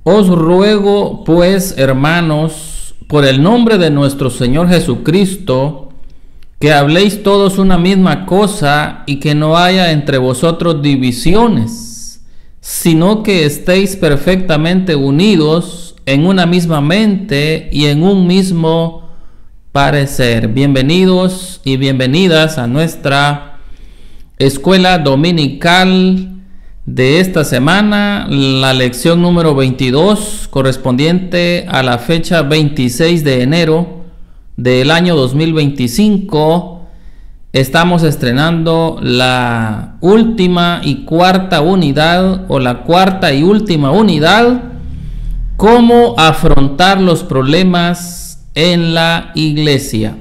Os ruego, pues, hermanos, por el nombre de nuestro Señor Jesucristo, que habléis todos una misma cosa y que no haya entre vosotros divisiones, sino que estéis perfectamente unidos en una misma mente y en un mismo parecer. Bienvenidos y bienvenidas a nuestra escuela dominical de esta semana, la lección número 22, correspondiente a la fecha 26 de enero del año 2025. Estamos estrenando la última y cuarta unidad, o la cuarta y última unidad, cómo afrontar los problemas en la iglesia.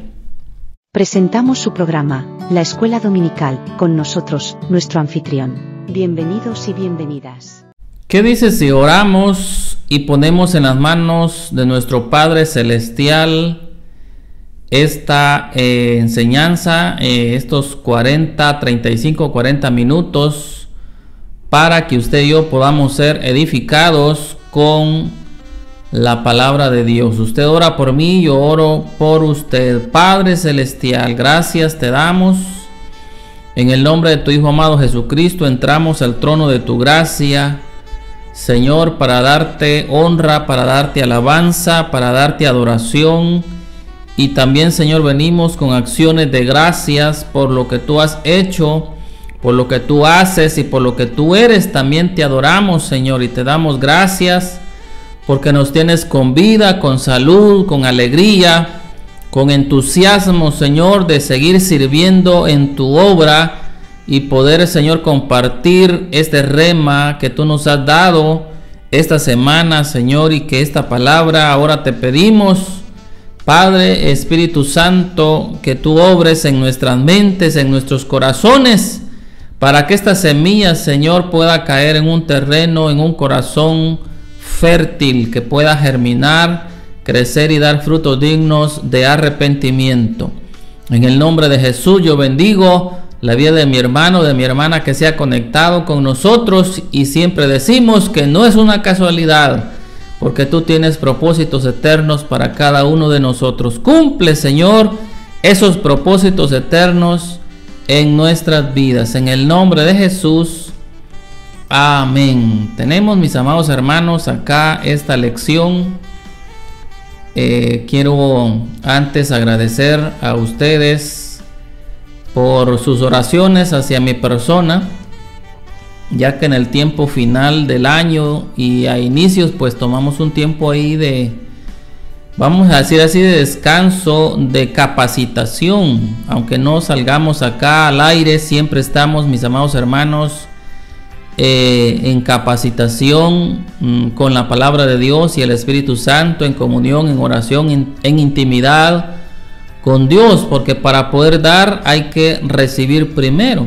Presentamos su programa, La Escuela Dominical, con nosotros, nuestro anfitrión. Bienvenidos y bienvenidas. ¿Qué dice si oramos y ponemos en las manos de nuestro Padre Celestial esta enseñanza, estos 40 minutos, para que usted y yo podamos ser edificados con la palabra de Dios? Usted ora por mí, yo oro por usted. Padre Celestial, gracias te damos. En el nombre de tu Hijo amado Jesucristo, entramos al trono de tu gracia, Señor, para darte honra, para darte alabanza, para darte adoración. Y también, Señor, venimos con acciones de gracias por lo que tú has hecho, por lo que tú haces y por lo que tú eres. También te adoramos, Señor, y te damos gracias porque nos tienes con vida, con salud, con alegría, con entusiasmo, Señor, de seguir sirviendo en tu obra y poder, Señor, compartir este rema que tú nos has dado esta semana, Señor, y que esta palabra ahora te pedimos, Padre, Espíritu Santo, que tú obres en nuestras mentes, en nuestros corazones, para que esta semilla, Señor, pueda caer en un terreno, en un corazón fértil, que pueda germinar, crecer y dar frutos dignos de arrepentimiento. En el nombre de Jesús yo bendigo la vida de mi hermano, de mi hermana que se ha conectado con nosotros, y siempre decimos que no es una casualidad, porque tú tienes propósitos eternos para cada uno de nosotros. Cumple, Señor, esos propósitos eternos en nuestras vidas. En el nombre de Jesús, amén. Tenemos, mis amados hermanos, acá esta lección. Quiero antes agradecer a ustedes por sus oraciones hacia mi persona, ya que en el tiempo final del año y a inicios pues tomamos un tiempo ahí de, vamos a decir así, de descanso, de capacitación. Aunque no salgamos acá al aire, siempre estamos, mis amados hermanos, en capacitación con la palabra de Dios y el Espíritu Santo, en comunión, en oración, en intimidad con Dios, porque para poder dar hay que recibir primero,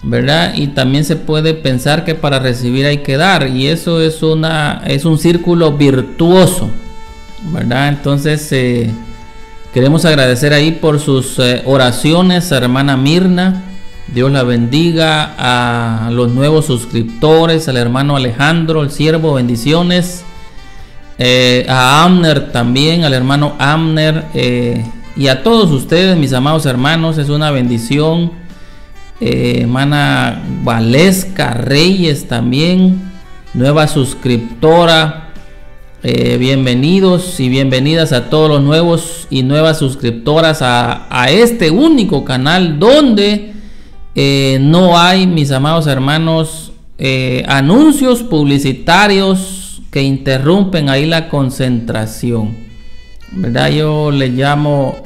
¿verdad? Y también se puede pensar que para recibir hay que dar, y eso es un círculo virtuoso, ¿verdad? Entonces queremos agradecer ahí por sus oraciones a hermana Mirna. Dios la bendiga. A los nuevos suscriptores, al hermano Alejandro, el siervo, bendiciones. A Amner también, al hermano Amner, y a todos ustedes, mis amados hermanos, es una bendición. Hermana Valesca Reyes también, nueva suscriptora. Bienvenidos y bienvenidas a todos los nuevos y nuevas suscriptoras a este único canal donde no hay, mis amados hermanos, anuncios publicitarios que interrumpen ahí la concentración, ¿verdad? Yo le llamo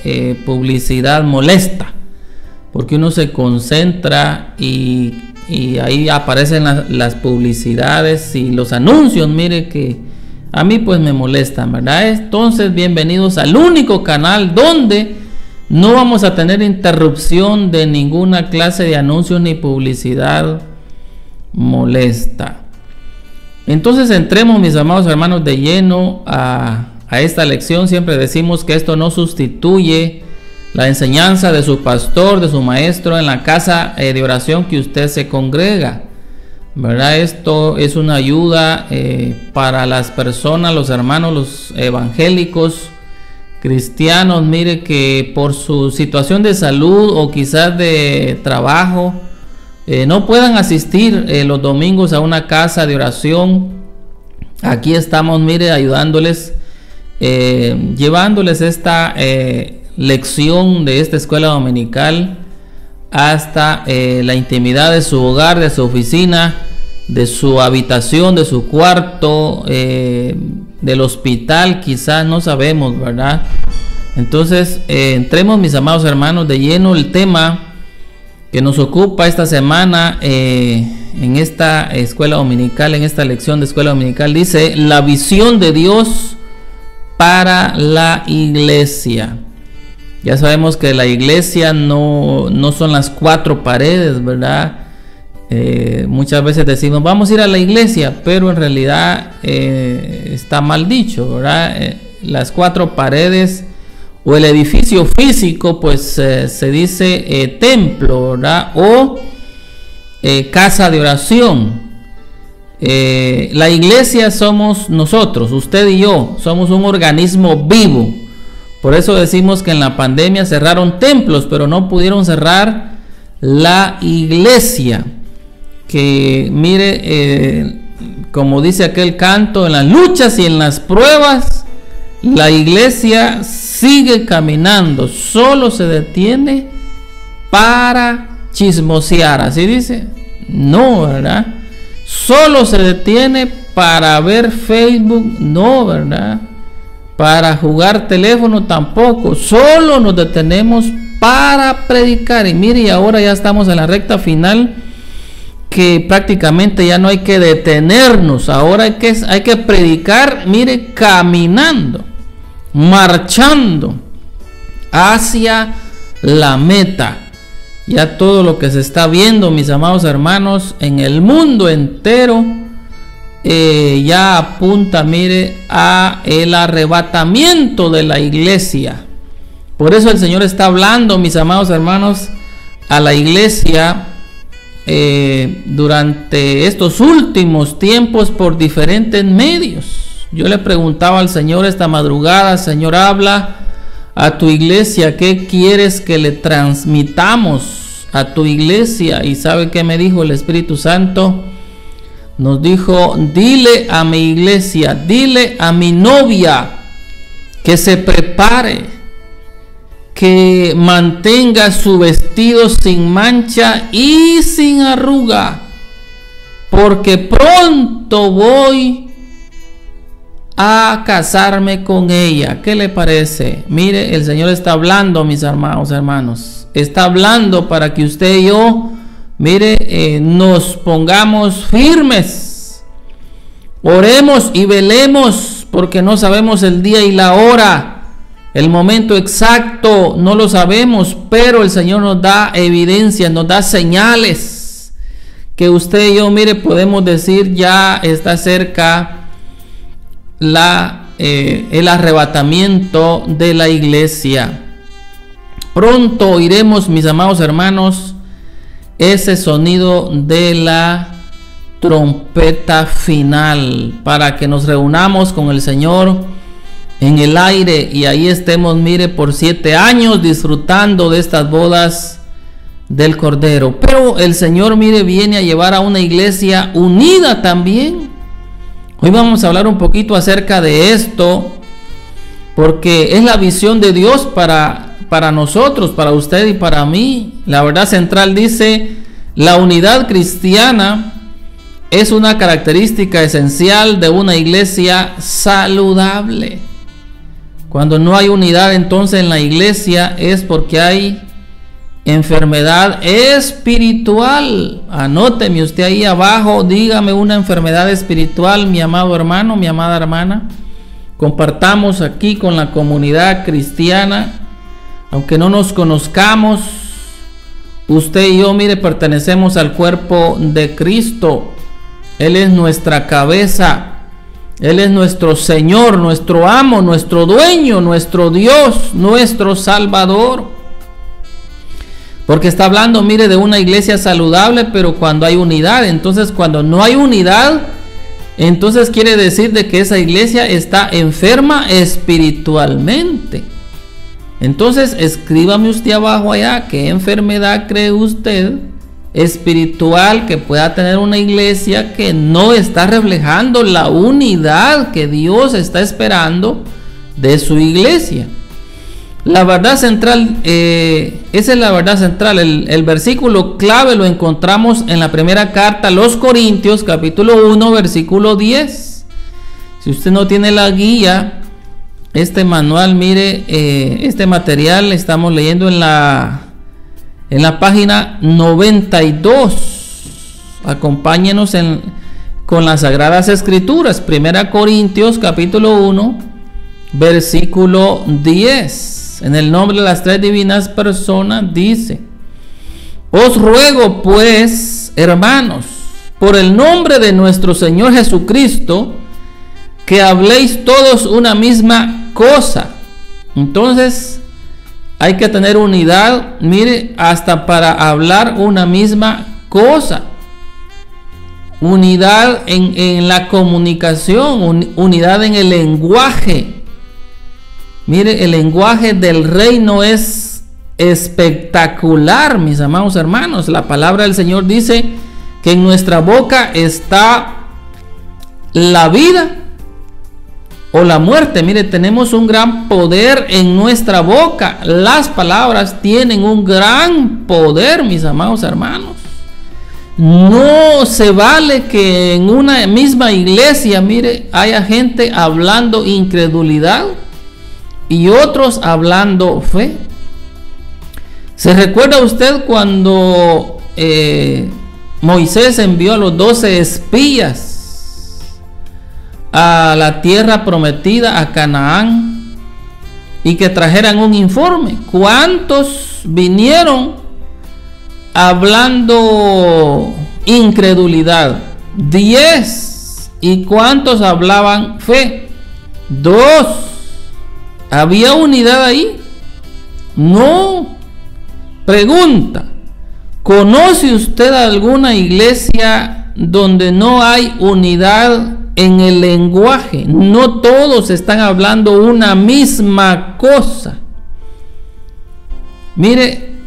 publicidad molesta, porque uno se concentra y ahí aparecen las publicidades y los anuncios, mire, que a mí pues me molestan, ¿verdad? Entonces, bienvenidos al único canal donde no vamos a tener interrupción de ninguna clase de anuncios ni publicidad molesta. Entonces entremos, mis amados hermanos, de lleno a esta lección. Siempre decimos que esto no sustituye la enseñanza de su pastor, de su maestro en la casa de oración que usted se congrega, ¿verdad? Esto es una ayuda para las personas, los hermanos, los evangélicos, cristianos, mire, que por su situación de salud o quizás de trabajo no puedan asistir los domingos a una casa de oración. Aquí estamos, mire, ayudándoles, llevándoles esta lección de esta escuela dominical hasta la intimidad de su hogar, de su oficina, de su habitación, de su cuarto, del hospital, quizás, no sabemos, ¿verdad? Entonces, entremos, mis amados hermanos, de lleno el tema que nos ocupa esta semana en esta escuela dominical, en esta lección de escuela dominical. Dice: la visión de Dios para la iglesia. Ya sabemos que la iglesia no son las cuatro paredes, ¿verdad? Muchas veces decimos vamos a ir a la iglesia, pero en realidad está mal dicho, ¿verdad? Las cuatro paredes o el edificio físico, pues se dice templo, ¿verdad? O casa de oración. La iglesia somos nosotros, usted y yo, somos un organismo vivo. Por eso decimos que en la pandemia cerraron templos, pero no pudieron cerrar la iglesia. Que mire, como dice aquel canto, en las luchas y en las pruebas, la iglesia sigue caminando, solo se detiene para chismosear, así dice. No, ¿verdad? Solo se detiene para ver Facebook, no, ¿verdad? Para jugar teléfono tampoco, solo nos detenemos para predicar. Y mire, ahora ya estamos en la recta final, que prácticamente ya no hay que detenernos, ahora hay que predicar, mire, caminando, marchando hacia la meta. Ya todo lo que se está viendo, mis amados hermanos, en el mundo entero, ya apunta, mire, a el arrebatamiento de la iglesia. Por eso el Señor está hablando, mis amados hermanos, a la iglesia durante estos últimos tiempos por diferentes medios. Yo le preguntaba al Señor esta madrugada: Señor, habla a tu iglesia, ¿qué quieres que le transmitamos a tu iglesia? Y ¿sabe qué me dijo el Espíritu Santo? Nos dijo: dile a mi iglesia, dile a mi novia que se prepare, que mantenga su vestido sin mancha y sin arruga, porque pronto voy a casarme con ella. ¿Qué le parece? Mire, el Señor está hablando, mis hermanos, está hablando para que usted y yo, mire, nos pongamos firmes, oremos y velemos, porque no sabemos el día y la hora. El momento exacto no lo sabemos, pero el Señor nos da evidencia, nos da señales que usted y yo, mire, podemos decir ya está cerca el arrebatamiento de la iglesia. Pronto oiremos, mis amados hermanos, ese sonido de la trompeta final, para que nos reunamos con el Señor en el aire y ahí estemos, mire, por 7 años disfrutando de estas bodas del Cordero. Pero el Señor, mire, viene a llevar a una iglesia unida también. Hoy vamos a hablar un poquito acerca de esto, porque es la visión de Dios para nosotros, para usted y para mí. La verdad central dice: la unidad cristiana es una característica esencial de una iglesia saludable. Cuando no hay unidad entonces en la iglesia es porque hay enfermedad espiritual. Anóteme usted ahí abajo, dígame una enfermedad espiritual, mi amado hermano, mi amada hermana. Compartamos aquí con la comunidad cristiana, aunque no nos conozcamos. Usted y yo, mire, pertenecemos al cuerpo de Cristo. Él es nuestra cabeza. Él es nuestro Señor, nuestro amo, nuestro dueño, nuestro Dios, nuestro Salvador. Porque está hablando, mire, de una iglesia saludable, pero cuando hay unidad. Entonces, cuando no hay unidad, entonces quiere decir de que esa iglesia está enferma espiritualmente. Entonces, escríbame usted abajo allá, ¿qué enfermedad cree usted espiritual que pueda tener una iglesia que no está reflejando la unidad que Dios está esperando de su iglesia? La verdad central, esa es la verdad central. El versículo clave lo encontramos en la primera carta a los Corintios, capítulo 1, versículo 10. Si usted no tiene la guía, este manual, mire, este material estamos leyendo en la página 92. Acompáñenos con las Sagradas Escrituras. Primera Corintios, capítulo 1, versículo 10. En el nombre de las tres divinas personas dice: os ruego pues, hermanos, por el nombre de nuestro Señor Jesucristo, que habléis todos una misma cosa. Entonces hay que tener unidad, mire, hasta para hablar una misma cosa. Unidad en la comunicación, unidad en el lenguaje. Mire, el lenguaje del reino es espectacular, mis amados hermanos. La palabra del Señor dice que en nuestra boca está la vida o la muerte. Mire, tenemos un gran poder en nuestra boca. Las palabras tienen un gran poder, mis amados hermanos. No se vale que en una misma iglesia, mire, haya gente hablando incredulidad y otros hablando fe. ¿Se recuerda usted cuando Moisés envió a los 12 espías a la tierra prometida, a Canaán, y que trajeran un informe? ¿Cuántos vinieron hablando incredulidad? 10. ¿Y cuántos hablaban fe? 2. ¿Había unidad ahí? No. Pregunta: ¿conoce usted alguna iglesia donde no hay unidad en el lenguaje? No todos están hablando una misma cosa. Mire,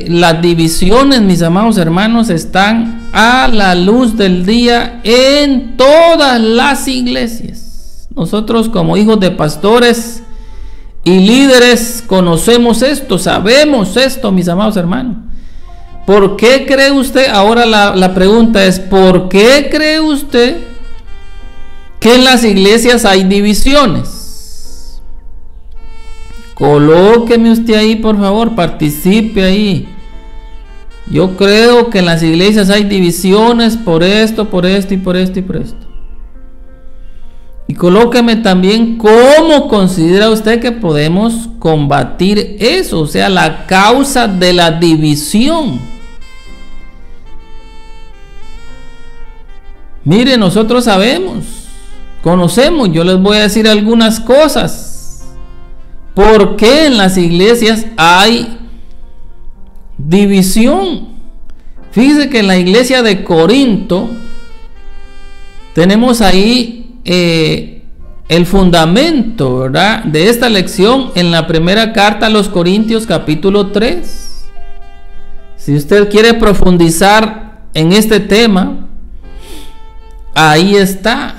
las divisiones, mis amados hermanos, están a la luz del día en todas las iglesias. Nosotros, como hijos de pastores y líderes, conocemos esto, sabemos esto, mis amados hermanos. ¿Por qué cree usted? Ahora la pregunta es: ¿por qué cree usted que en las iglesias hay divisiones? Colóqueme usted ahí, por favor, participe ahí. Yo creo que en las iglesias hay divisiones por esto, por esto y por esto y por esto. Y colóqueme también cómo considera usted que podemos combatir eso, o sea, la causa de la división. Mire, nosotros sabemos, conocemos, yo les voy a decir algunas cosas. ¿Por qué en las iglesias hay división? Fíjese que en la iglesia de Corinto tenemos ahí el fundamento, ¿verdad?, de esta lección en la primera carta a los Corintios, capítulo 3. Si usted quiere profundizar en este tema, ahí está.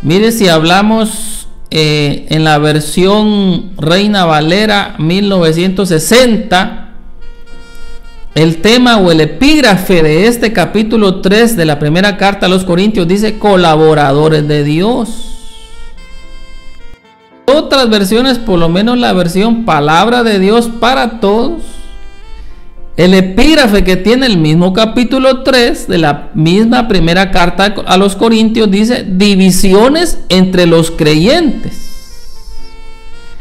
Mire, si hablamos en la versión Reina Valera 1960, el tema o el epígrafe de este capítulo 3 de la primera carta a los Corintios dice: colaboradores de Dios. Otras versiones, por lo menos la versión Palabra de Dios para Todos, el epígrafe que tiene el mismo capítulo 3 de la misma primera carta a los Corintios dice: divisiones entre los creyentes.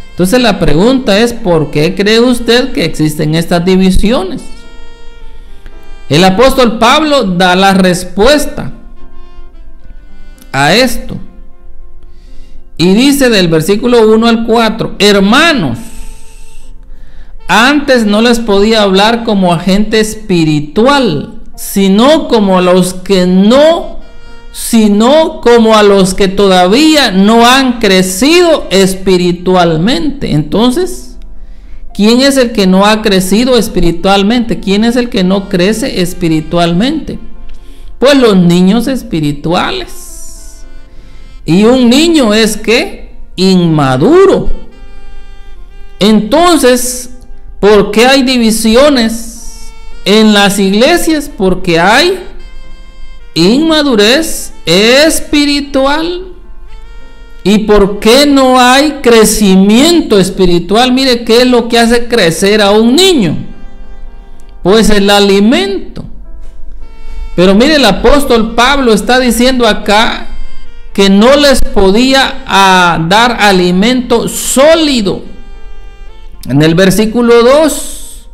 Entonces la pregunta es: ¿por qué cree usted que existen estas divisiones? El apóstol Pablo da la respuesta a esto. Y dice del versículo 1 al 4: hermanos, antes no les podía hablar como a gente espiritual, sino como a los que todavía no han crecido espiritualmente. Entonces, ¿quién es el que no ha crecido espiritualmente? ¿Quién es el que no crece espiritualmente? Pues los niños espirituales. Y un niño es ¿qué? Inmaduro. Entonces, ¿por qué hay divisiones en las iglesias? Porque hay inmadurez espiritual. ¿Y por qué no hay crecimiento espiritual? Mire, ¿qué es lo que hace crecer a un niño? Pues el alimento. Pero mire, el apóstol Pablo está diciendo acá que no les podía dar alimento sólido. En el versículo 2,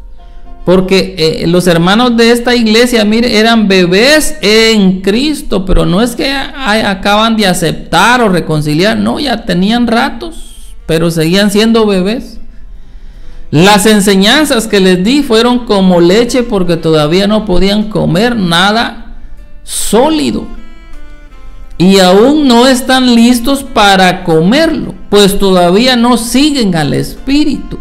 porque los hermanos de esta iglesia, mire, eran bebés en Cristo, pero no es que acaban de aceptar o reconciliar, no, ya tenían ratos, pero seguían siendo bebés. Las enseñanzas que les di fueron como leche porque todavía no podían comer nada sólido. Y aún no están listos para comerlo, pues todavía no siguen al Espíritu.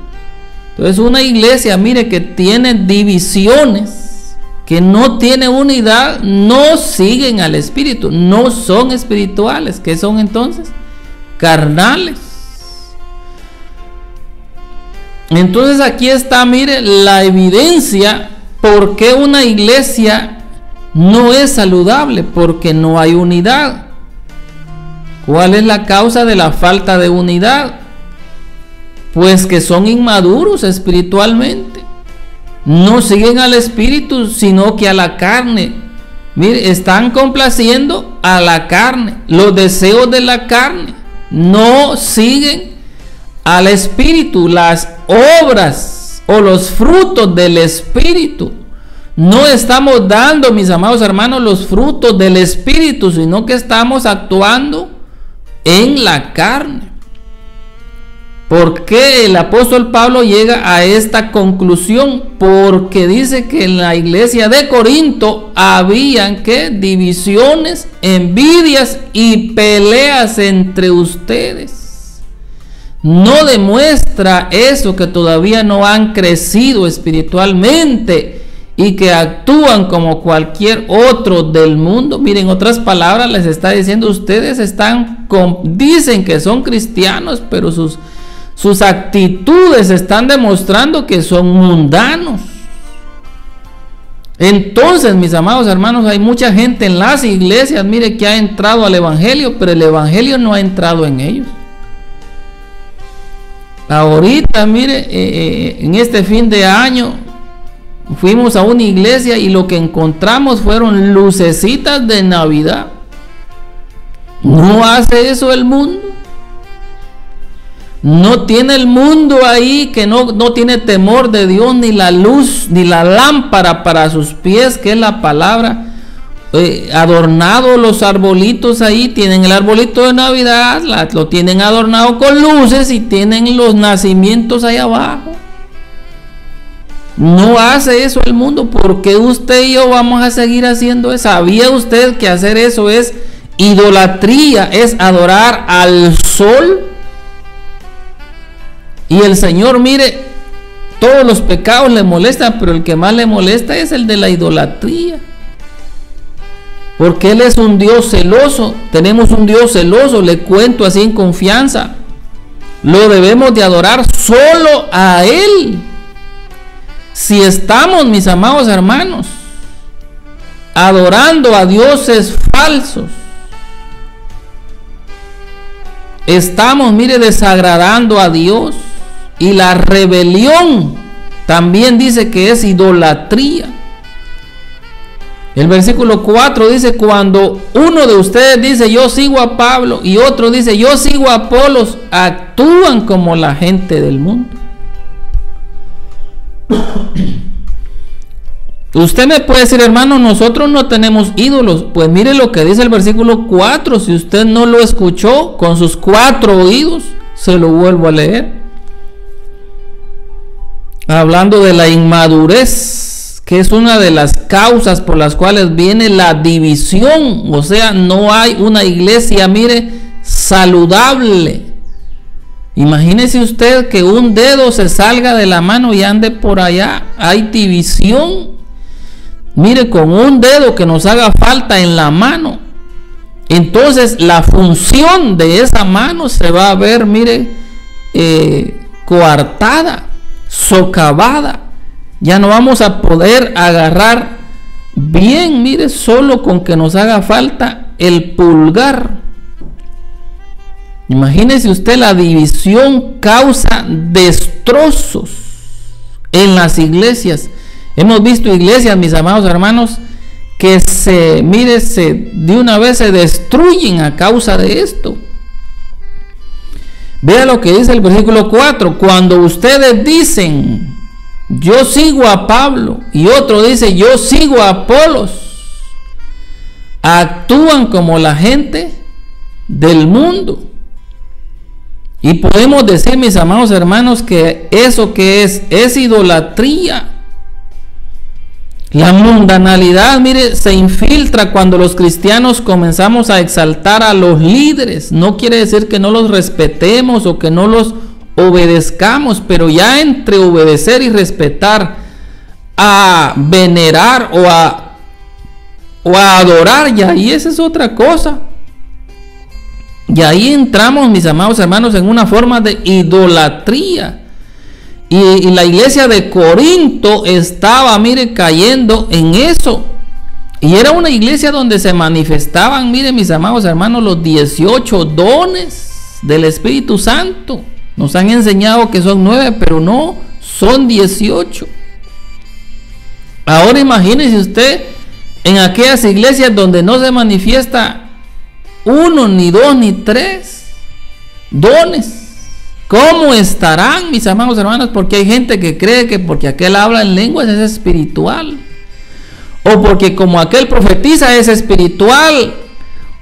Entonces una iglesia, mire, que tiene divisiones, que no tiene unidad, no siguen al Espíritu, no son espirituales. ¿Qué son entonces? Carnales. Entonces aquí está, mire, la evidencia por qué una iglesia no es saludable, porque no hay unidad. ¿Cuál es la causa de la falta de unidad? Pues que son inmaduros espiritualmente. No siguen al Espíritu, sino que a la carne. Mire, están complaciendo a la carne, los deseos de la carne. No siguen al Espíritu, las obras o los frutos del Espíritu. No estamos dando, mis amados hermanos, los frutos del Espíritu, sino que estamos actuando en la carne. ¿Por qué el apóstol Pablo llega a esta conclusión? Porque dice que en la iglesia de Corinto habían ¿qué? Divisiones, envidias y peleas entre ustedes. No demuestra eso, que todavía no han crecido espiritualmente y que actúan como cualquier otro del mundo. Miren, en otras palabras les está diciendo, ustedes dicen que son cristianos, pero sus actitudes están demostrando que son mundanos. Entonces, mis amados hermanos, hay mucha gente en las iglesias, mire, que ha entrado al evangelio, pero el evangelio no ha entrado en ellos. Ahorita, mire, en este fin de año fuimos a una iglesia y lo que encontramos fueron lucecitas de Navidad. ¿No hace eso el mundo? No tiene el mundo ahí que no tiene temor de Dios, ni la luz, ni la lámpara para sus pies, que es la palabra. Adornado los arbolitos ahí, tienen el arbolito de Navidad, lo tienen adornado con luces y tienen los nacimientos ahí abajo. No hace eso el mundo. ¿Por qué usted y yo vamos a seguir haciendo eso? ¿Sabía usted que hacer eso es idolatría? Es adorar al sol. Y el Señor, mire, todos los pecados le molestan, pero el que más le molesta es el de la idolatría. Porque Él es un Dios celoso. Tenemos un Dios celoso, le cuento así en confianza. Lo debemos de adorar solo a Él. Si estamos, mis amados hermanos, adorando a dioses falsos, estamos, mire, desagradando a Dios. Y la rebelión también dice que es idolatría. El versículo 4 dice, cuando uno de ustedes dice yo sigo a Pablo y otro dice yo sigo a Apolos, actúan como la gente del mundo. Usted me puede decir, hermano, nosotros no tenemos ídolos. Pues mire lo que dice el versículo 4. Si usted no lo escuchó con sus 4 oídos, se lo vuelvo a leer. hablando de la inmadurez, que es una de las causas por las cuales viene la división. O sea, no hay una iglesia, mire, saludable. Imagínese usted que un dedo se salga de la mano y ande por allá. Hay división. Mire, con un dedo que nos haga falta en la mano, entonces la función de esa mano se va a ver, mire, coartada, socavada. Ya no vamos a poder agarrar bien, mire, solo con que nos haga falta el pulgar. Imagínese usted, la división causa destrozos en las iglesias. Hemos visto iglesias, mis amados hermanos, que de una vez se destruyen a causa de esto. Vea lo que dice el versículo 4. Cuando ustedes dicen, yo sigo a Pablo, y otro dice, yo sigo a Apolos, actúan como la gente del mundo. Y podemos decir, mis amados hermanos, que eso que es idolatría. La mundanalidad, mire, se infiltra cuando los cristianos comenzamos a exaltar a los líderes. No quiere decir que no los respetemos o que no los obedezcamos, pero ya entre obedecer y respetar a venerar o a adorar, ya ahí esa es otra cosa. Y ahí entramos, mis amados hermanos, en una forma de idolatría. Y la iglesia de Corinto estaba, mire, cayendo en eso. Y era una iglesia donde se manifestaban, mire, mis amados hermanos, los 18 dones del Espíritu Santo. Nos han enseñado que son 9, pero no, son 18. Ahora imagínese usted en aquellas iglesias donde no se manifiesta 1, ni 2, ni 3 dones. ¿Cómo estarán, mis amados hermanos? Porque hay gente que cree que porque aquel habla en lenguas es espiritual, o porque como aquel profetiza es espiritual,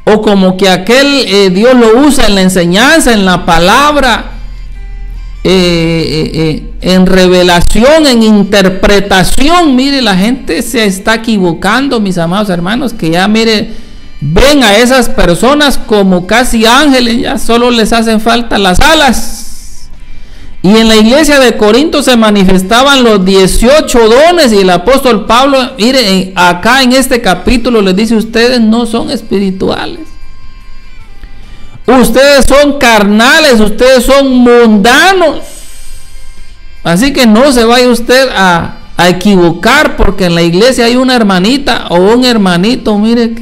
o como que aquel Dios lo usa en la enseñanza, en la palabra, en revelación, en interpretación. Mire, la gente se está equivocando, mis amados hermanos, que ya mire, ven a esas personas como casi ángeles, ya solo les hacen falta las alas. Y en la iglesia de Corinto se manifestaban los 18 dones, y el apóstol Pablo, mire, acá en este capítulo les dice, ustedes no son espirituales, ustedes son carnales, ustedes son mundanos. Así que no se vaya usted a equivocar porque en la iglesia hay una hermanita o un hermanito, mire,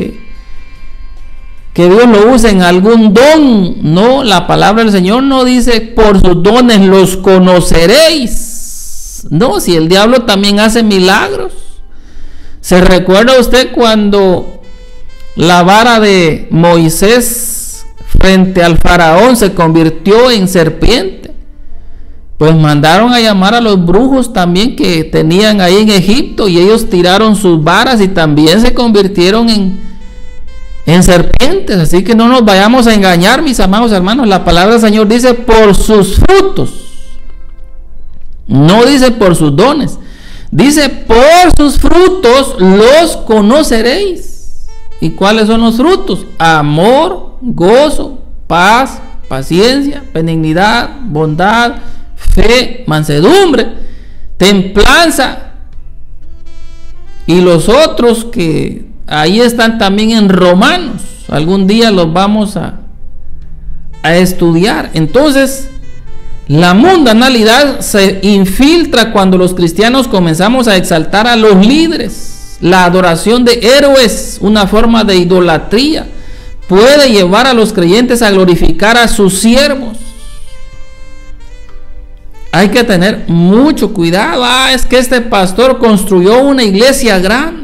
que Dios lo use en algún don. No, la palabra del Señor no dice por sus dones los conoceréis. No, si el diablo también hace milagros. ¿Se recuerda usted cuando la vara de Moisés frente al faraón se convirtió en serpiente? Pues mandaron a llamar a los brujos también que tenían ahí en Egipto, y ellos tiraron sus varas y también se convirtieron en serpientes. Así que no nos vayamos a engañar, mis amados hermanos. La palabra del Señor dice por sus frutos, no dice por sus dones, dice por sus frutos los conoceréis. ¿Y cuáles son los frutos? Amor, gozo, paz, paciencia, benignidad, bondad, fe, mansedumbre, templanza, y los otros que ahí están también en Romanos. Algún día los vamos a estudiar. Entonces, la mundanalidad se infiltra cuando los cristianos comenzamos a exaltar a los líderes. La adoración de héroes, una forma de idolatría, puede llevar a los creyentes a glorificar a sus siervos. Hay que tener mucho cuidado. Es que este pastor construyó una iglesia grande.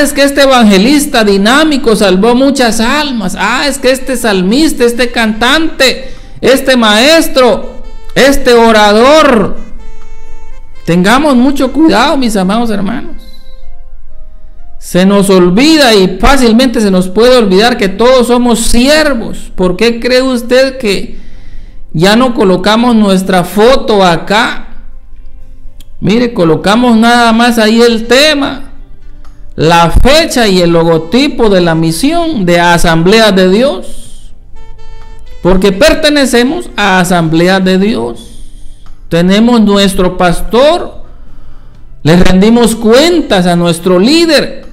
Es que este evangelista dinámico salvó muchas almas. Es que este salmista, este cantante, este maestro, este orador. Tengamos mucho cuidado, mis amados hermanos. Se nos olvida, y fácilmente se nos puede olvidar, que todos somos siervos. ¿Por qué cree usted que ya no colocamos nuestra foto acá Mire, colocamos nada más ahí el tema, la fecha y el logotipo de la misión de Asamblea de Dios, porque pertenecemos a Asamblea de Dios. Tenemos nuestro pastor, le rendimos cuentas a nuestro líder.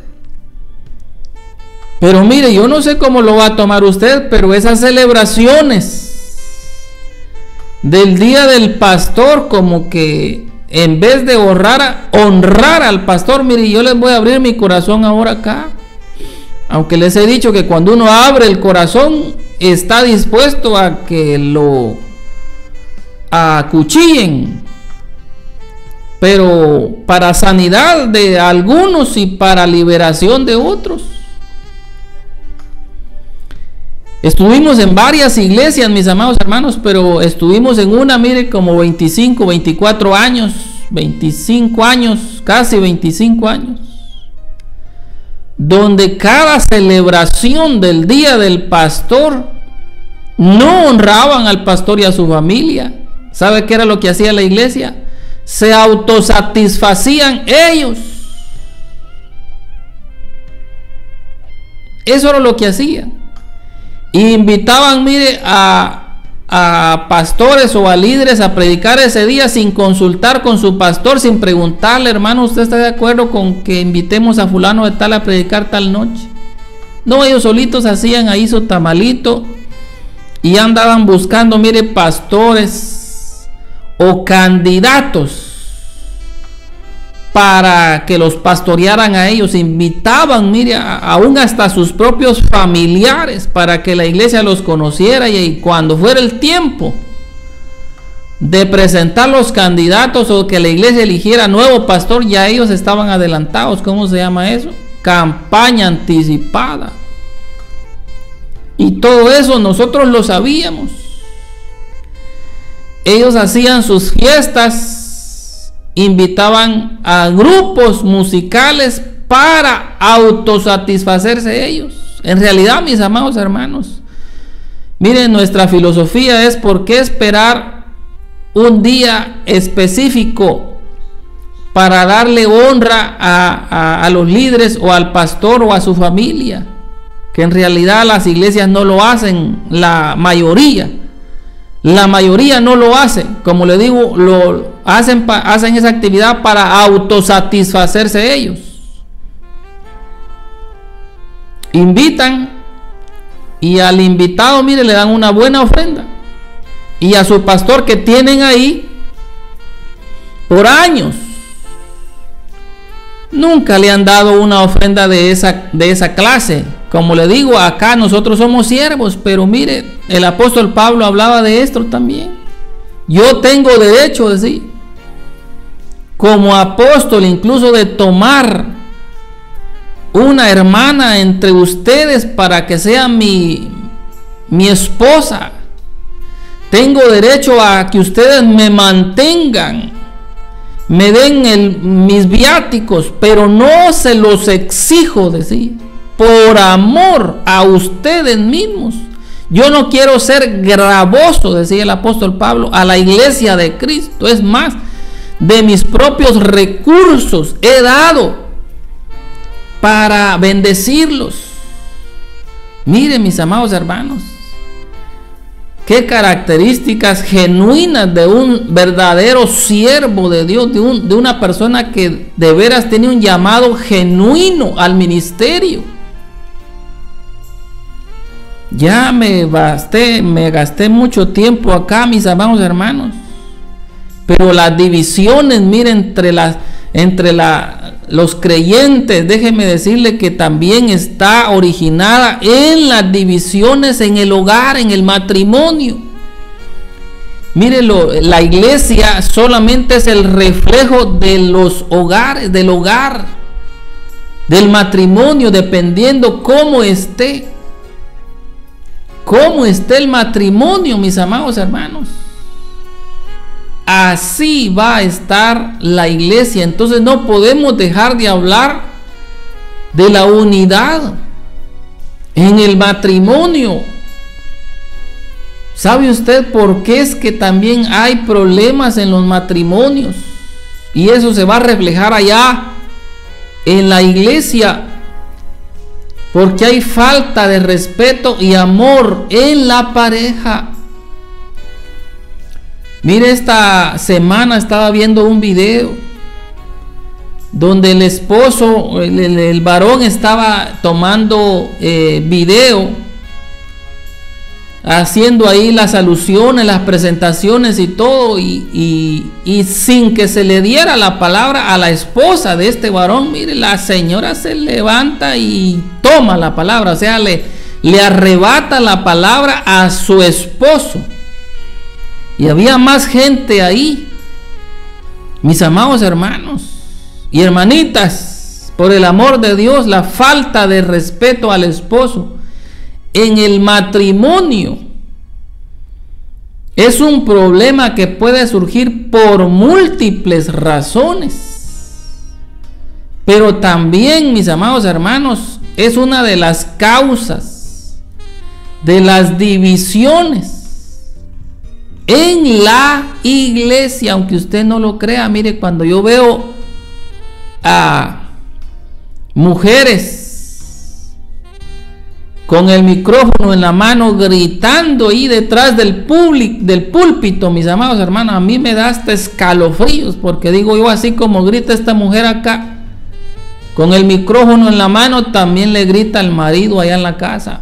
Pero mire, yo no sé cómo lo va a tomar usted, pero esas celebraciones del día del pastor, como que en vez de honrar al pastor, mire, yo les voy a abrir mi corazón ahora acá. Aunque les he dicho que cuando uno abre el corazón, está dispuesto a que lo acuchillen. Pero para sanidad de algunos y para liberación de otros. Estuvimos en varias iglesias, mis amados hermanos, pero estuvimos en una, mire, como 25, 24 años, 25 años, casi 25 años, donde cada celebración del día del pastor no honraban al pastor y a su familia. ¿Sabe qué era lo que hacía la iglesia? Se autosatisfacían ellos. Eso era lo que hacían. Invitaban, mire, a pastores o a líderes a predicar ese día sin consultar con su pastor, sin preguntarle, hermano, ¿usted está de acuerdo con que invitemos a fulano de tal a predicar tal noche? No, ellos solitos hacían ahí su tamalito y andaban buscando, mire, pastores o candidatos para que los pastorearan a ellos. Invitaban, mire, aún hasta sus propios familiares para que la iglesia los conociera, y cuando fuera el tiempo de presentar los candidatos o que la iglesia eligiera nuevo pastor, ya ellos estaban adelantados. ¿Cómo se llama eso? Campaña anticipada. Y todo eso nosotros lo sabíamos. Ellos hacían sus fiestas, invitaban a grupos musicales para autosatisfacerse ellos. En realidad, mis amados hermanos, miren, nuestra filosofía es: ¿por qué esperar un día específico para darle honra a los líderes o al pastor o a su familia? Que en realidad las iglesias no lo hacen, la mayoría no lo hace. Como le digo, lo hacen esa actividad para autosatisfacerse ellos. Invitan, y al invitado, mire, le dan una buena ofrenda, y a su pastor que tienen ahí por años nunca le han dado una ofrenda de esa clase. Como le digo, acá nosotros somos siervos, pero mire, el apóstol Pablo hablaba de esto también. Yo tengo derecho, decir, como apóstol, incluso de tomar una hermana entre ustedes para que sea mi esposa. Tengo derecho a que ustedes me mantengan, me den mis viáticos, pero no se los exijo, decir, por amor a ustedes mismos. Yo no quiero ser gravoso, decía el apóstol Pablo, a la iglesia de Cristo. Es más, de mis propios recursos he dado para bendecirlos. Miren, mis amados hermanos, qué características genuinas de un verdadero siervo de Dios, de una persona que de veras tiene un llamado genuino al ministerio. Ya me gasté mucho tiempo acá, mis amados hermanos, pero las divisiones, miren, entre los creyentes, déjeme decirle que también está originada en las divisiones en el hogar, en el matrimonio. Mírenlo, la iglesia solamente es el reflejo de los hogares, del hogar, del matrimonio, dependiendo cómo esté el matrimonio, mis amados hermanos. Así va a estar la iglesia. Entonces no podemos dejar de hablar de la unidad en el matrimonio. ¿Sabe usted por qué es que también hay problemas en los matrimonios? Y eso se va a reflejar allá en la iglesia, porque hay falta de respeto y amor en la pareja. Mire, esta semana estaba viendo un video donde el esposo, el varón estaba tomando video, haciendo ahí las alusiones, las presentaciones y todo, y sin que se le diera la palabra a la esposa de este varón. Mire, la señora se levanta y toma la palabra, o sea, le arrebata la palabra a su esposo. Y había más gente ahí. Mis amados hermanos y hermanitas, por el amor de Dios, la falta de respeto al esposo en el matrimonio es un problema que puede surgir por múltiples razones, pero también, mis amados hermanos, es una de las causas de las divisiones en la iglesia, aunque usted no lo crea. Mire, cuando yo veo a mujeres con el micrófono en la mano gritando ahí detrás del púlpito, mis amados hermanos, a mí me da hasta escalofríos, porque digo yo, así como grita esta mujer acá con el micrófono en la mano, también le grita al marido allá en la casa.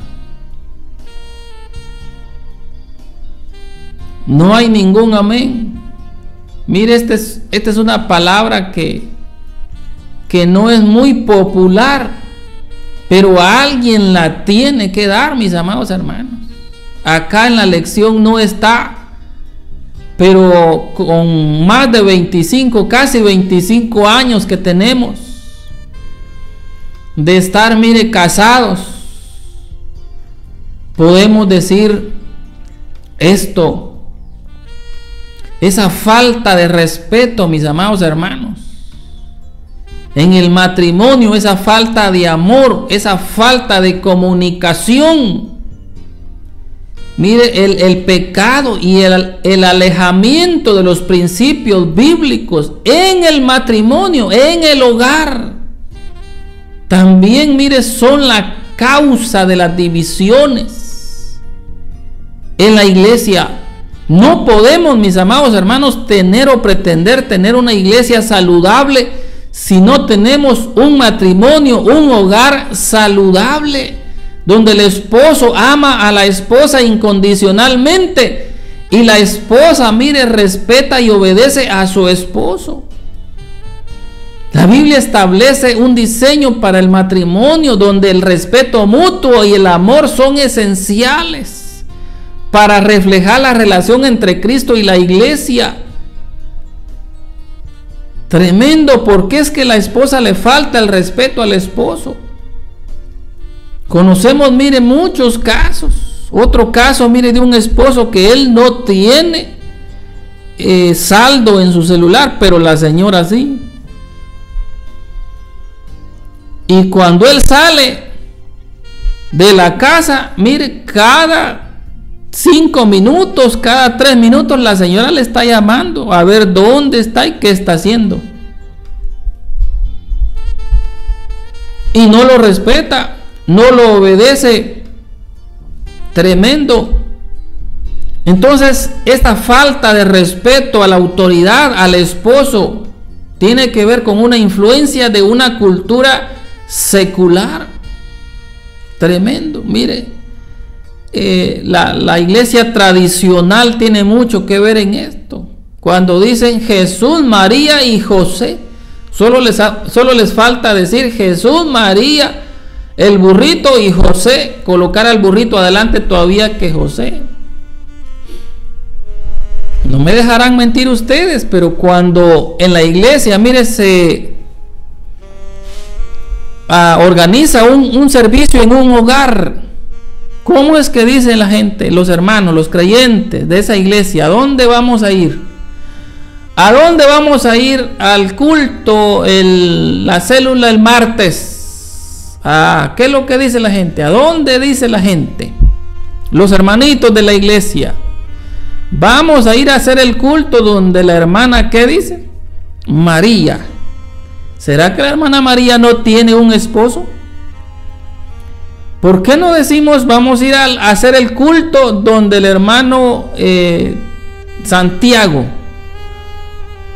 No hay ningún amén. Mire, esta es una palabra que no es muy popular, pero a alguien la tiene que dar, mis amados hermanos. Acá en la lección no está, pero con más de 25, casi 25 años que tenemos de estar, mire, casados, podemos decir esto. Esa falta de respeto, mis amados hermanos, en el matrimonio, esa falta de amor, esa falta de comunicación. Mire, el pecado y el alejamiento de los principios bíblicos en el matrimonio, en el hogar, también, mire, son la causa de las divisiones en la iglesia. No podemos, mis amados hermanos, tener o pretender tener una iglesia saludable si no tenemos un matrimonio, un hogar saludable, donde el esposo ama a la esposa incondicionalmente y la esposa, mire, respeta y obedece a su esposo. La Biblia establece un diseño para el matrimonio donde el respeto mutuo y el amor son esenciales para reflejar la relación entre Cristo y la iglesia. Tremendo, porque es que la esposa le falta el respeto al esposo. Conocemos, mire, muchos casos. Otro caso, mire, de un esposo que él no tiene saldo en su celular, pero la señora sí. Y cuando él sale de la casa, mire, cada 5 minutos, cada 3 minutos la señora le está llamando a ver dónde está y qué está haciendo. Y no lo respeta, no lo obedece. Tremendo. Entonces, esta falta de respeto a la autoridad, al esposo, tiene que ver con una influencia de una cultura secular. Tremendo. Mire, la iglesia tradicional tiene mucho que ver en esto. Cuando dicen Jesús, María y José, solo les falta decir Jesús, María, el burrito y José, colocar al burrito adelante todavía que José. No me dejarán mentir ustedes, pero cuando en la iglesia, mire, se organiza un servicio en un hogar, ¿cómo es que dice la gente, los hermanos, los creyentes de esa iglesia? ¿A dónde vamos a ir? ¿A dónde vamos a ir al culto, la célula el martes? ¿Qué es lo que dice la gente? ¿A dónde dice la gente? Los hermanitos de la iglesia. Vamos a ir a hacer el culto donde la hermana, ¿qué dice? María. ¿Será que la hermana María no tiene un esposo? ¿Por qué no decimos vamos a ir a hacer el culto donde el hermano Santiago?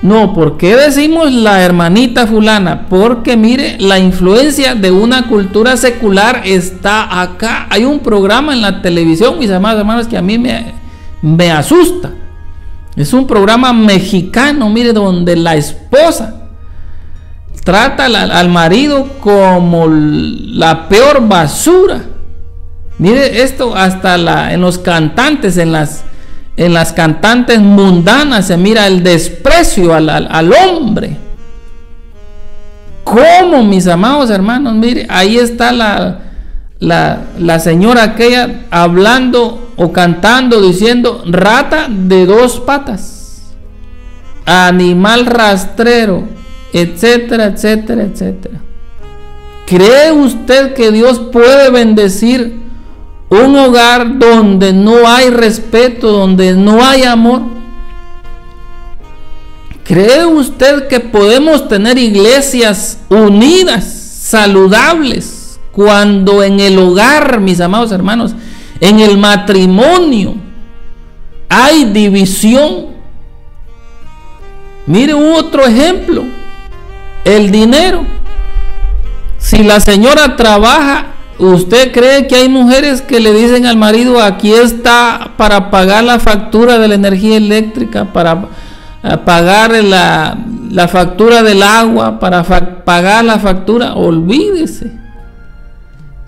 No, ¿por qué decimos la hermanita fulana? Porque mire, la influencia de una cultura secular está acá. Hay un programa en la televisión, mis amados hermanos, que a mí me asusta. Es un programa mexicano, mire, donde la esposa trata al marido como la peor basura. Mire esto, hasta en los cantantes, en las cantantes mundanas se mira el desprecio al hombre. ¿Cómo, mis amados hermanos? Mire, ahí está la señora aquella hablando o cantando, diciendo rata de 2 patas, animal rastrero, etcétera, etcétera, etcétera. ¿Cree usted que Dios puede bendecir un hogar donde no hay respeto, donde no hay amor? ¿Cree usted que podemos tener iglesias unidas, saludables, cuando en el hogar, mis amados hermanos, en el matrimonio hay división? Mire otro ejemplo, el dinero. Si la señora trabaja, ¿usted cree que hay mujeres que le dicen al marido, aquí está para pagar la factura de la energía eléctrica, para pagar la factura del agua, para pagar la factura? Olvídese.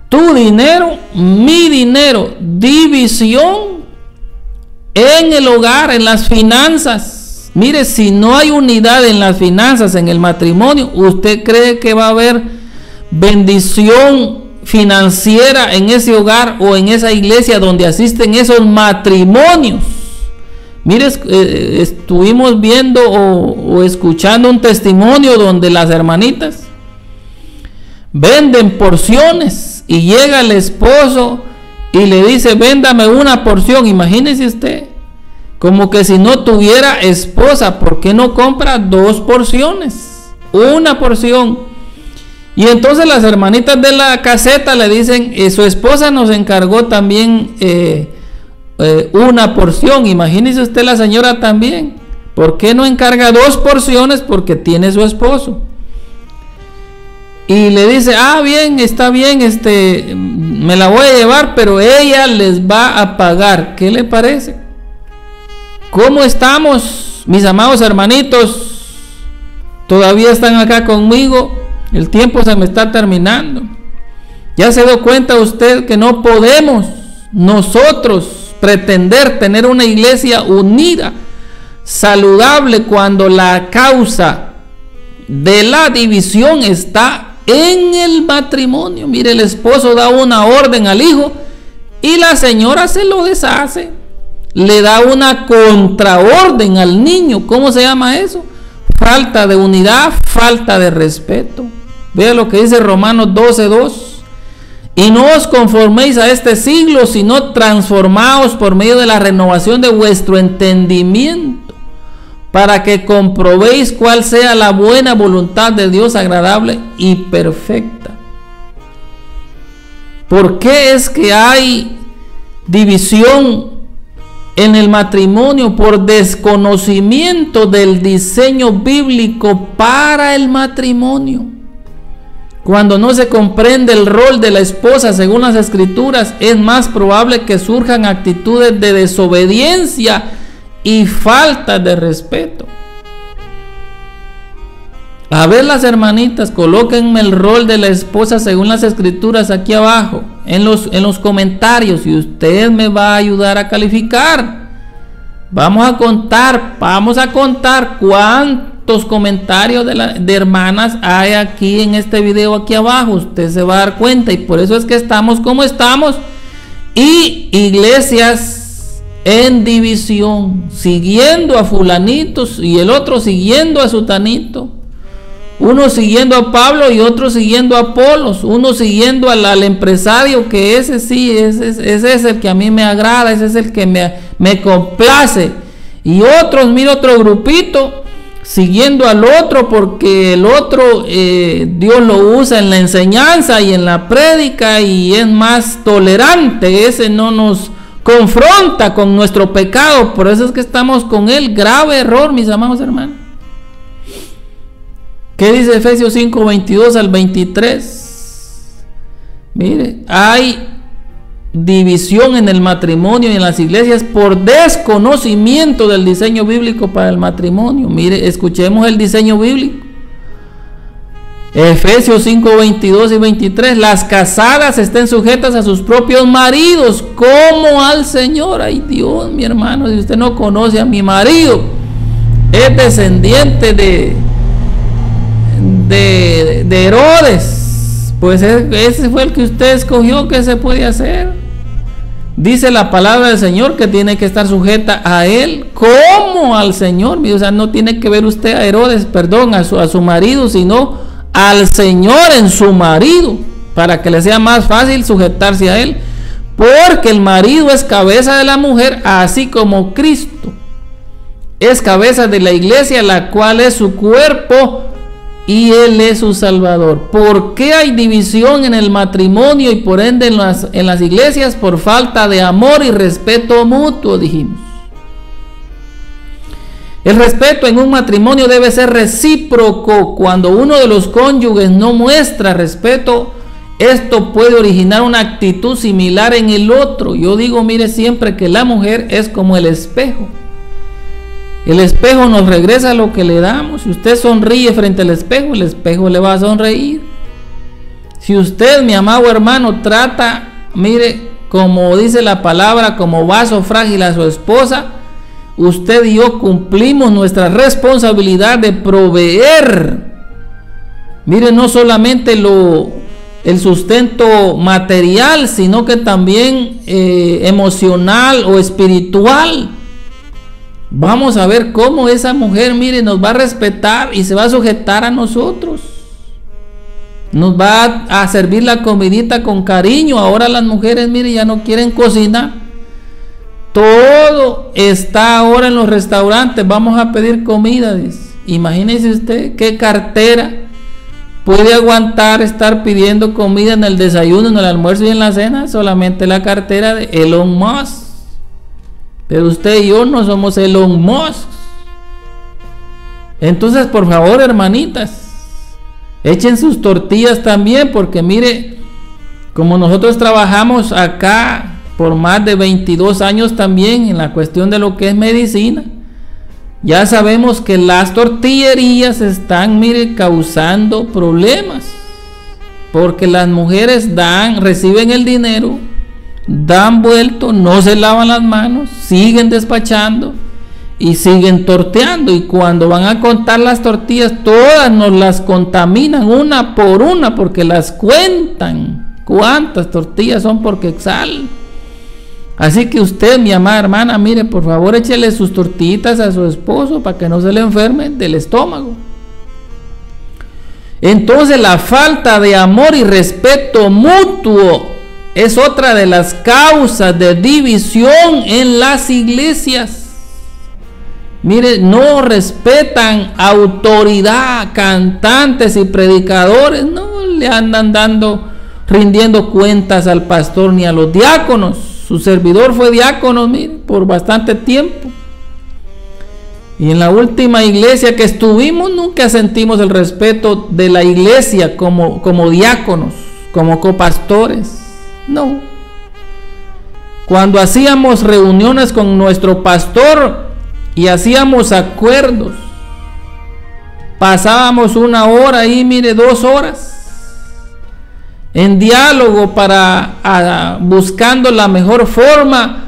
Tu dinero, mi dinero, división en el hogar, en las finanzas. Mire, si no hay unidad en las finanzas, en el matrimonio, ¿usted cree que va a haber bendición financiera en ese hogar o en esa iglesia donde asisten esos matrimonios? Mire, estuvimos viendo o escuchando un testimonio donde las hermanitas venden porciones y llega el esposo y le dice, véndame una porción. Imagínese usted, como que si no tuviera esposa, ¿por qué no compra 2 porciones? Una porción. Y entonces las hermanitas de la caseta le dicen, su esposa nos encargó también una porción. Imagínese usted la señora también. ¿Por qué no encarga 2 porciones? Porque tiene su esposo. Y le dice, bien, está bien, me la voy a llevar, pero ella les va a pagar. ¿Qué le parece? ¿Cómo estamos, mis amados hermanitos? ¿Todavía están acá conmigo? El tiempo se me está terminando. ¿Ya se dio cuenta usted que no podemos nosotros pretender tener una iglesia unida, saludable, cuando la causa de la división está en el matrimonio? Mire, el esposo da una orden al hijo y la señora se lo deshace. Le da una contraorden al niño. ¿Cómo se llama eso? Falta de unidad, falta de respeto. Vea lo que dice Romanos 12:2. Y no os conforméis a este siglo, sino transformaos por medio de la renovación de vuestro entendimiento, para que comprobéis cuál sea la buena voluntad de Dios, agradable y perfecta. ¿Por qué es que hay división en el matrimonio? Por desconocimiento del diseño bíblico para el matrimonio. Cuando no se comprende el rol de la esposa según las escrituras, es más probable que surjan actitudes de desobediencia y falta de respeto. A ver, las hermanitas, colóquenme el rol de la esposa según las escrituras aquí abajo en los comentarios, y usted me va a ayudar a calificar. Vamos a contar cuántos comentarios de hermanas hay aquí en este video aquí abajo. Usted se va a dar cuenta, y por eso es que estamos como estamos, y iglesias en división, siguiendo a fulanitos y el otro siguiendo a sutanito. Uno siguiendo a Pablo y otro siguiendo a Apolos. Uno siguiendo al empresario, que ese sí, ese es el que a mí me agrada, ese es el que me complace. Y otros, mira, otro grupito siguiendo al otro, porque el otro Dios lo usa en la enseñanza y en la prédica y es más tolerante. Ese no nos confronta con nuestro pecado, por eso es que estamos con él. Grave error, mis amados hermanos. ¿Qué dice Efesios 5, 22 al 23? Mire, hay división en el matrimonio y en las iglesias por desconocimiento del diseño bíblico para el matrimonio. Mire, escuchemos el diseño bíblico. Efesios 5, 22 y 23. Las casadas estén sujetas a sus propios maridos como al Señor. Ay Dios, mi hermano, si usted no conoce a mi marido, es descendiente de Herodes, pues ese fue el que usted escogió. ¿Qué se puede hacer? Dice la palabra del Señor que tiene que estar sujeta a él como al Señor. O sea, no tiene que ver usted a Herodes, perdón, a su marido, sino al Señor en su marido, para que le sea más fácil sujetarse a él, porque el marido es cabeza de la mujer, así como Cristo es cabeza de la iglesia, la cual es su cuerpo y él es su salvador. ¿Por qué hay división en el matrimonio y por ende en las iglesias? Por falta de amor y respeto mutuo, dijimos. El respeto en un matrimonio debe ser recíproco. Cuando uno de los cónyuges no muestra respeto, esto puede originar una actitud similar en el otro. Yo digo, mire, siempre que la mujer es como el espejo. El espejo nos regresa lo que le damos. Si usted sonríe frente al espejo, el espejo le va a sonreír. Si usted, mi amado hermano, trata, mire, como dice la palabra, como vaso frágil a su esposa, usted y yo cumplimos nuestra responsabilidad de proveer. Mire, no solamente el sustento material, sino que también emocional o espiritual. Vamos a ver cómo esa mujer, mire, nos va a respetar y se va a sujetar a nosotros. Nos va a servir la comidita con cariño. Ahora las mujeres, mire, ya no quieren cocinar. Todo está ahora en los restaurantes. Vamos a pedir comida, dice. Imagínese usted qué cartera puede aguantar estar pidiendo comida en el desayuno, en el almuerzo y en la cena. Solamente la cartera de Elon Musk. Pero usted y yo no somos Elon Musk. Entonces, por favor, hermanitas, echen sus tortillas también, porque mire, como nosotros trabajamos acá por más de 22 años también en la cuestión de lo que es medicina, ya sabemos que las tortillerías están, mire, causando problemas, porque las mujeres reciben el dinero, dan vuelto, no se lavan las manos, siguen despachando y siguen torteando, y cuando van a contar las tortillas, todas nos las contaminan una por una, porque las cuentan cuántas tortillas son por quetzal. Así que usted, mi amada hermana, mire, por favor, échele sus tortillitas a su esposo para que no se le enferme del estómago. Entonces, la falta de amor y respeto mutuo es otra de las causas de división en las iglesias. Mire, no respetan autoridad, cantantes y predicadores, no le andan rindiendo cuentas al pastor ni a los diáconos. Su servidor fue diácono, mire, por bastante tiempo. Y en la última iglesia que estuvimos, nunca sentimos el respeto de la iglesia como diáconos, como copastores. No. Cuando hacíamos reuniones con nuestro pastor y hacíamos acuerdos, pasábamos 1 hora ahí, mire, 2 horas en diálogo buscando la mejor forma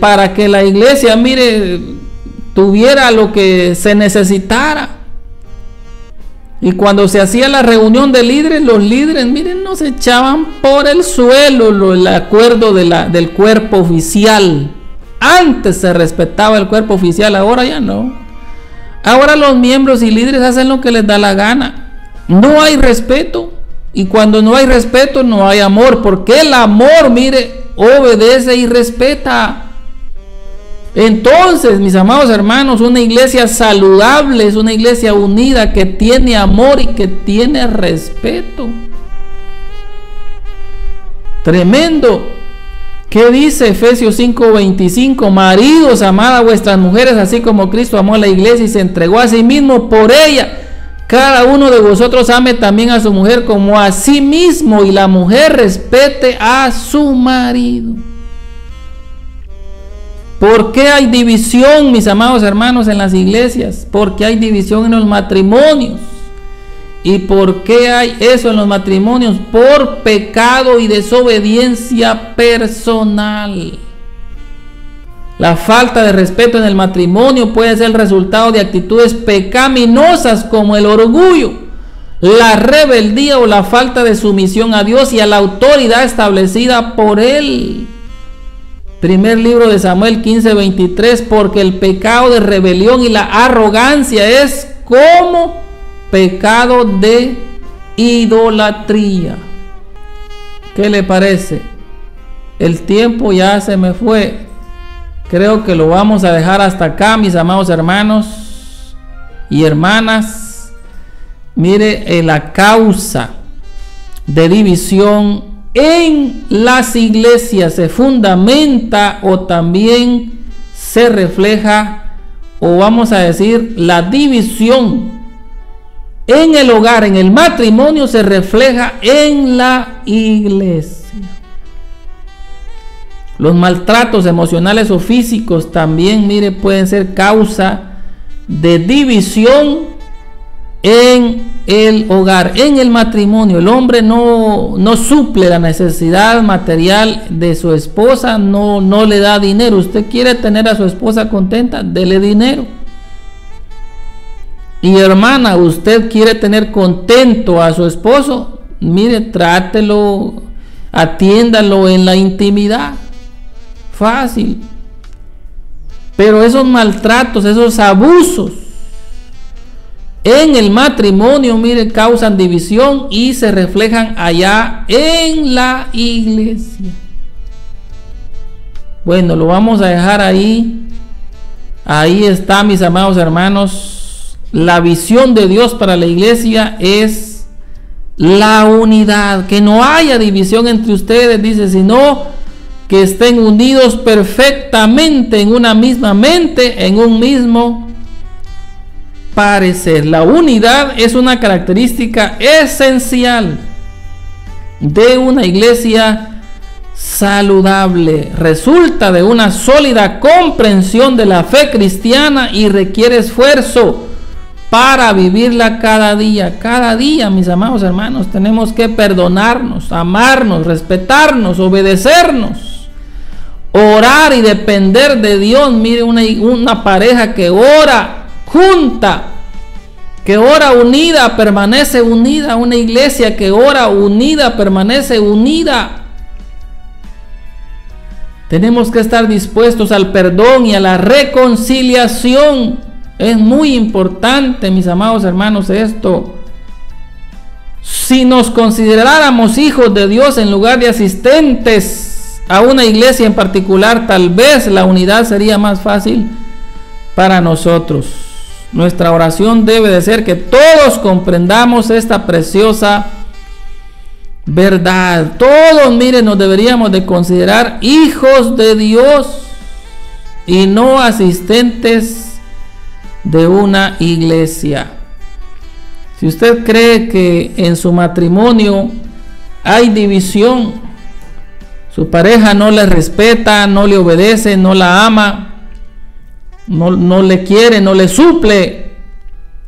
para que la iglesia, mire, tuviera lo que se necesitara. Y cuando se hacía la reunión de líderes, los líderes, miren, nos echaban por el suelo el acuerdo del cuerpo oficial. Antes se respetaba el cuerpo oficial, ahora ya no. Ahora los miembros y líderes hacen lo que les da la gana. No hay respeto. Y cuando no hay respeto, no hay amor. Porque el amor, mire, obedece y respeta. Entonces, mis amados hermanos, una iglesia saludable es una iglesia unida que tiene amor y que tiene respeto. Tremendo. ¿Qué dice Efesios 5:25? Maridos, amad a vuestras mujeres, así como Cristo amó a la iglesia y se entregó a sí mismo por ella. Cada uno de vosotros ame también a su mujer como a sí mismo, y la mujer respete a su marido. ¿Por qué hay división, mis amados hermanos, en las iglesias? Porque hay división en los matrimonios. ¿Y por qué hay eso en los matrimonios? Por pecado y desobediencia personal. La falta de respeto en el matrimonio puede ser el resultado de actitudes pecaminosas como el orgullo, la rebeldía o la falta de sumisión a Dios y a la autoridad establecida por Él. Primer libro de Samuel 15:23, porque el pecado de rebelión y la arrogancia es como pecado de idolatría. ¿Qué le parece? El tiempo ya se me fue. Creo que lo vamos a dejar hasta acá, mis amados hermanos y hermanas. Mire, la causa de división en las iglesias se fundamenta o también se refleja, o vamos a decir, la división en el hogar, en el matrimonio, se refleja en la iglesia. Los maltratos emocionales o físicos también, mire, pueden ser causa de división en el hogar, en el matrimonio. El hombre no suple la necesidad material de su esposa, no le da dinero. Usted quiere tener a su esposa contenta, dele dinero. Y hermana, usted quiere tener contento a su esposo, mire, trátelo, atiéndalo en la intimidad. Fácil. Pero esos maltratos, esos abusos en el matrimonio, mire, causan división y se reflejan allá en la iglesia. Bueno, lo vamos a dejar ahí. Ahí está, mis amados hermanos. La visión de Dios para la iglesia es la unidad, que no haya división entre ustedes, dice, sino que estén unidos perfectamente en una misma mente, en un mismo parecer. La unidad es una característica esencial de una iglesia saludable. Resulta de una sólida comprensión de la fe cristiana y requiere esfuerzo para vivirla cada día. Cada día, mis amados hermanos, tenemos que perdonarnos, amarnos, respetarnos, obedecernos, orar y depender de Dios. Mire, una pareja que ora junta, que ora unida, permanece unida. Una iglesia que ora unida, permanece unida. Tenemos que estar dispuestos al perdón y a la reconciliación. Es muy importante, mis amados hermanos, esto. Si nos consideráramos hijos de Dios en lugar de asistentes a una iglesia en particular, tal vez la unidad sería más fácil para nosotros. Nuestra oración debe de ser que todos comprendamos esta preciosa verdad. Todos, miren, nos deberíamos de considerar hijos de Dios y no asistentes de una iglesia. Si usted cree que en su matrimonio hay división, su pareja no le respeta, no le obedece, no la ama, no le quiere, no le suple,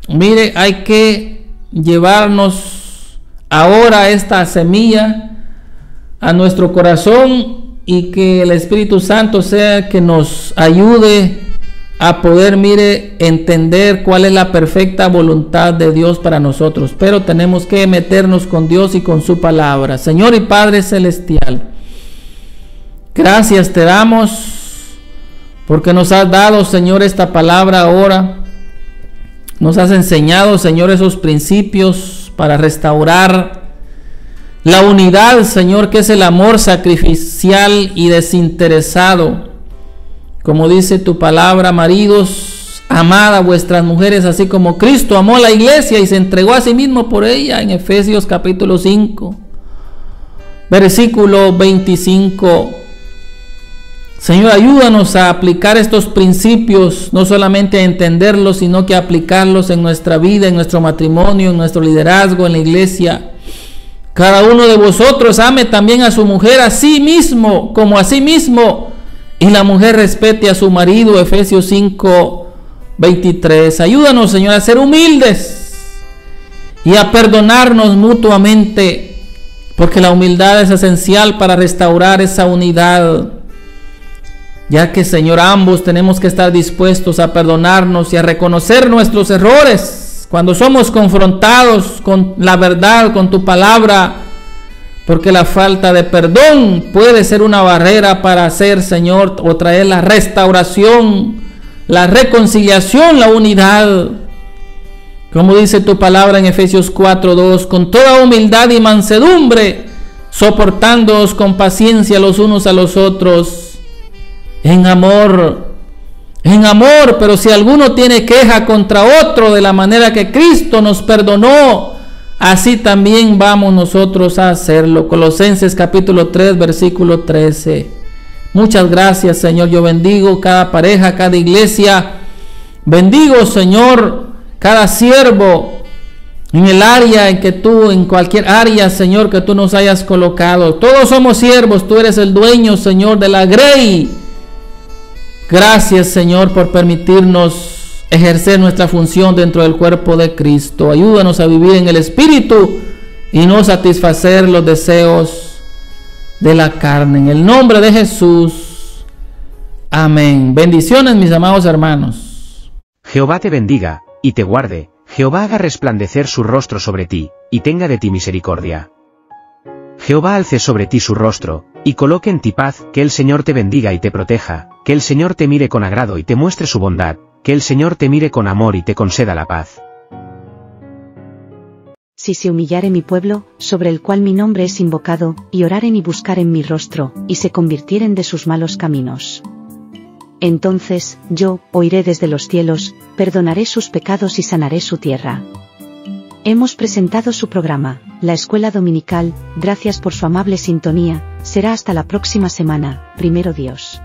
mire, hay que llevarnos ahora esta semilla a nuestro corazón y que el Espíritu Santo sea que nos ayude a poder, mire, entender cuál es la perfecta voluntad de Dios para nosotros. Pero tenemos que meternos con Dios y con su palabra. Señor y Padre Celestial, gracias te damos porque nos has dado, Señor, esta palabra ahora. Nos has enseñado, Señor, esos principios para restaurar la unidad, Señor, que es el amor sacrificial y desinteresado Como dice tu palabra, maridos, amad a vuestras mujeres así como Cristo amó a la iglesia y se entregó a sí mismo por ella, en Efesios capítulo 5, versículo 25. Señor, ayúdanos a aplicar estos principios, no solamente a entenderlos, sino que a aplicarlos en nuestra vida, en nuestro matrimonio, en nuestro liderazgo, en la iglesia. Cada uno de vosotros ame también a su mujer a sí mismo, como a sí mismo, y la mujer respete a su marido, Efesios 5, 23. Ayúdanos, Señor, a ser humildes y a perdonarnos mutuamente, porque la humildad es esencial para restaurar esa unidad. Ya que, Señor, ambos tenemos que estar dispuestos a perdonarnos y a reconocer nuestros errores cuando somos confrontados con la verdad, con tu palabra, porque la falta de perdón puede ser una barrera para hacer, Señor, o traer la restauración, la reconciliación, la unidad. Como dice tu palabra en Efesios 4:2, con toda humildad y mansedumbre, soportándoos con paciencia los unos a los otros, en amor, pero si alguno tiene queja contra otro de la manera que Cristo nos perdonó, así también vamos nosotros a hacerlo. Colosenses capítulo 3, versículo 13. Muchas gracias, Señor. Yo bendigo cada pareja, cada iglesia. Bendigo, Señor, cada siervo en el área en que tú, en cualquier área, Señor, que tú nos hayas colocado. Todos somos siervos. Tú eres el dueño, Señor, de la grey. Gracias, Señor, por permitirnos ejercer nuestra función dentro del cuerpo de Cristo. Ayúdanos a vivir en el Espíritu y no satisfacer los deseos de la carne. En el nombre de Jesús. Amén. Bendiciones, mis amados hermanos. Jehová te bendiga y te guarde. Jehová haga resplandecer su rostro sobre ti, y tenga de ti misericordia. Jehová alce sobre ti su rostro, y coloque en ti paz. Que el Señor te bendiga y te proteja, que el Señor te mire con agrado y te muestre su bondad, que el Señor te mire con amor y te conceda la paz. Si se humillare mi pueblo, sobre el cual mi nombre es invocado, y oraren y buscaren mi rostro, y se convirtieren de sus malos caminos. Entonces, yo, oiré desde los cielos, perdonaré sus pecados y sanaré su tierra. Hemos presentado su programa, La Escuela Dominical. Gracias por su amable sintonía. Será hasta la próxima semana, primero Dios.